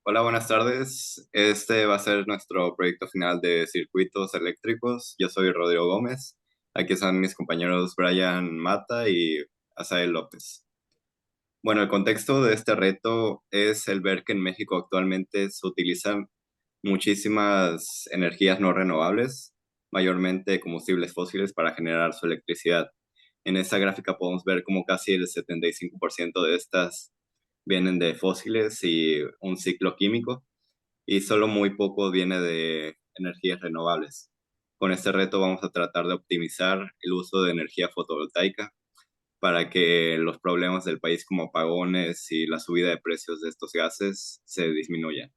Hola, buenas tardes. Este va a ser nuestro proyecto final de circuitos eléctricos. Yo soy Rodrigo Gómez. Aquí están mis compañeros Brian Mata y Asael López. Bueno, el contexto de este reto es el ver que en México actualmente se utilizan muchísimas energías no renovables, mayormente combustibles fósiles, para generar su electricidad. En esta gráfica podemos ver cómo casi el 75% de estas vienen de fósiles y un ciclo químico, y solo muy poco viene de energías renovables. Con este reto vamos a tratar de optimizar el uso de energía fotovoltaica para que los problemas del país como apagones y la subida de precios de estos gases se disminuyan.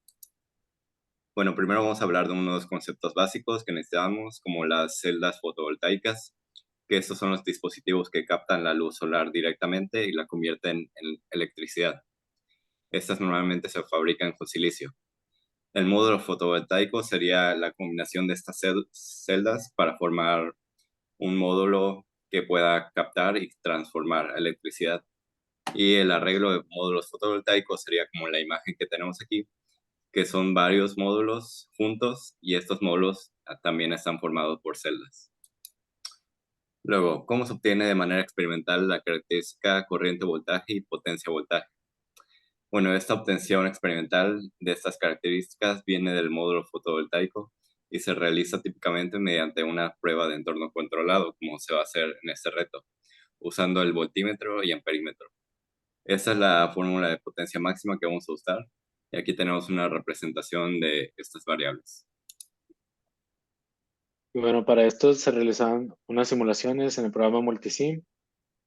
Bueno, primero vamos a hablar de unos conceptos básicos que necesitamos, como las celdas fotovoltaicas, que estos son los dispositivos que captan la luz solar directamente y la convierten en electricidad. Estas normalmente se fabrican con silicio. El módulo fotovoltaico sería la combinación de estas celdas para formar un módulo que pueda captar y transformar electricidad. Y el arreglo de módulos fotovoltaicos sería como la imagen que tenemos aquí, que son varios módulos juntos, y estos módulos también están formados por celdas. Luego, ¿cómo se obtiene de manera experimental la característica corriente voltaje y potencia voltaje? Bueno, esta obtención experimental de estas características viene del módulo fotovoltaico y se realiza típicamente mediante una prueba de entorno controlado, como se va a hacer en este reto, usando el voltímetro y amperímetro. Esta es la fórmula de potencia máxima que vamos a usar, y aquí tenemos una representación de estas variables. Y bueno, para esto se realizaban unas simulaciones en el programa Multisim.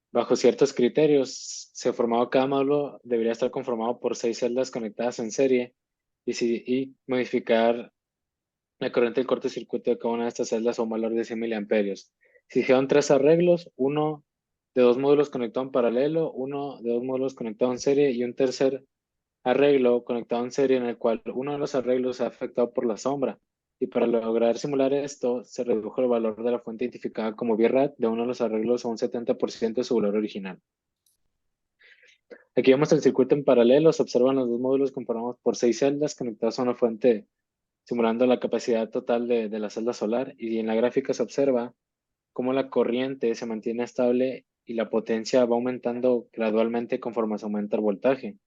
Bajo ciertos criterios, se formaba cada módulo, debería estar conformado por 6 celdas conectadas en serie y modificar la corriente del cortocircuito de cada una de estas celdas a un valor de 100 miliamperios. Se hicieron 3 arreglos, uno de 2 módulos conectado en paralelo, uno de 2 módulos conectado en serie y un tercer arreglo conectado en serie en el cual uno de los arreglos se ha afectado por la sombra. Y para lograr simular esto, se redujo el valor de la fuente identificada como VRAT de uno de los arreglos a un 70% de su valor original. Aquí vemos el circuito en paralelo, se observan los 2 módulos conformados por 6 celdas conectadas a una fuente, simulando la capacidad total de la celda solar, y en la gráfica se observa cómo la corriente se mantiene estable y la potencia va aumentando gradualmente conforme se aumenta el voltaje.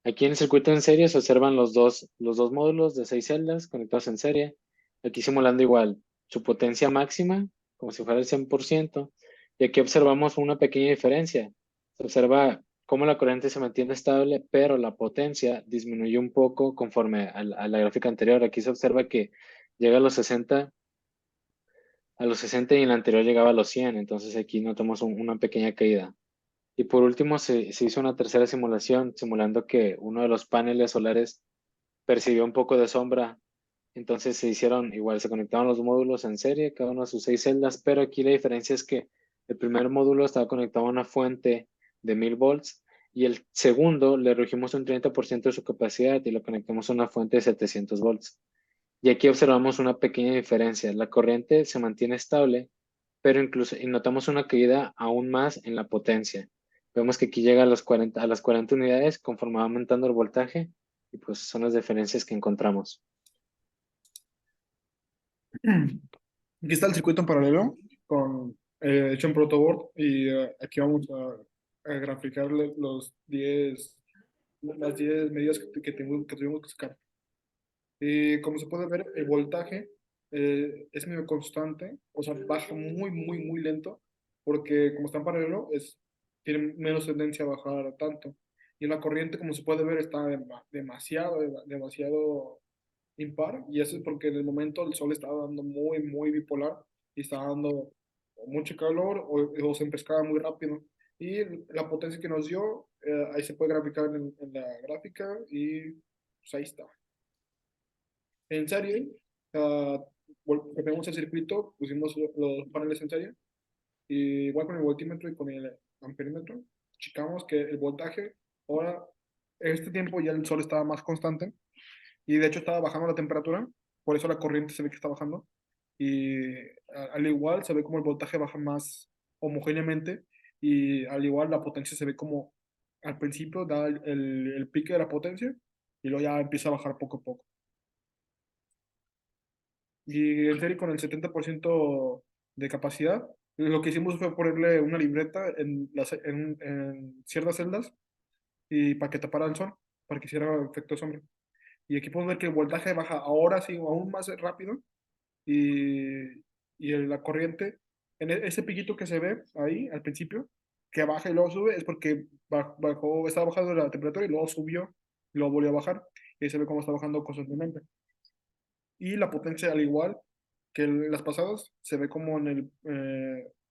Aquí en el circuito en serie se observan los dos módulos de 6 celdas conectados en serie. Aquí simulando igual su potencia máxima, como si fuera el 100%. Y aquí observamos una pequeña diferencia. Se observa cómo la corriente se mantiene estable, pero la potencia disminuye un poco conforme a la gráfica anterior. Aquí se observa que llega a los 60 y en la anterior llegaba a los 100. Entonces aquí notamos una pequeña caída. Y por último, se hizo una tercera simulación, simulando que uno de los paneles solares percibió un poco de sombra. Entonces se hicieron, igual se conectaron los módulos en serie, cada uno a sus 6 celdas, pero aquí la diferencia es que el primer módulo estaba conectado a una fuente de 1000 volts y el segundo le redujimos un 30% de su capacidad y lo conectamos a una fuente de 700 volts. Y aquí observamos una pequeña diferencia. La corriente se mantiene estable, pero incluso y notamos una caída aún más en la potencia. Vemos que aquí llega a las 40 unidades conforme va aumentando el voltaje y pues son las diferencias que encontramos. Aquí está el circuito en paralelo hecho en protoboard y aquí vamos a graficar las 10 medidas que tuvimos que sacar. Y como se puede ver, el voltaje es medio constante, o sea, baja muy, muy, muy lento, porque como está en paralelo, tiene menos tendencia a bajar tanto. Y la corriente, como se puede ver, está demasiado, demasiado impar, y eso es porque en el momento el sol estaba dando muy, muy bipolar y estaba dando mucho calor o se empezaba muy rápido. Y la potencia que nos dio, ahí se puede graficar en la gráfica y pues ahí está. En serie, uh, copiamos el circuito, pusimos los paneles en serie, y igual con el voltímetro y con el amperímetro, checamos que el voltaje, ahora, en este tiempo ya el sol estaba más constante, y de hecho estaba bajando la temperatura, por eso la corriente se ve que está bajando, y al igual se ve como el voltaje baja más homogéneamente, y al igual la potencia se ve como al principio da el pique de la potencia y luego ya empieza a bajar poco a poco. Y en serio, con el 70% de capacidad, lo que hicimos fue ponerle una libreta en ciertas celdas y para que tapara el sol, para que hiciera efecto sombra. Y aquí podemos ver que el voltaje baja ahora sí aún más rápido y, la corriente, ese piquito que se ve ahí al principio, que baja y luego sube, es porque bajó, estaba bajando la temperatura y luego subió y luego volvió a bajar. Y ahí se ve cómo está bajando constantemente. Y la potencia, al igual que en las pasadas, se ve como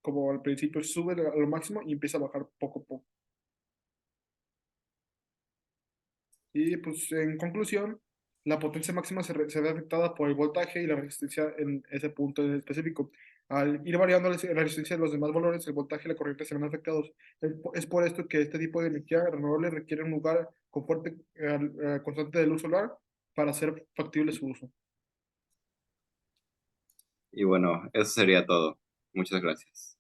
como al principio sube a lo máximo y empieza a bajar poco a poco. Y pues en conclusión, la potencia máxima se ve afectada por el voltaje y la resistencia en ese punto en específico. Al ir variando la resistencia de los demás valores, el voltaje y la corriente se ven afectados. Es por esto que este tipo de energía renovable requiere un lugar con fuerte constante de luz solar para hacer factible su uso. Y bueno, eso sería todo. Muchas gracias.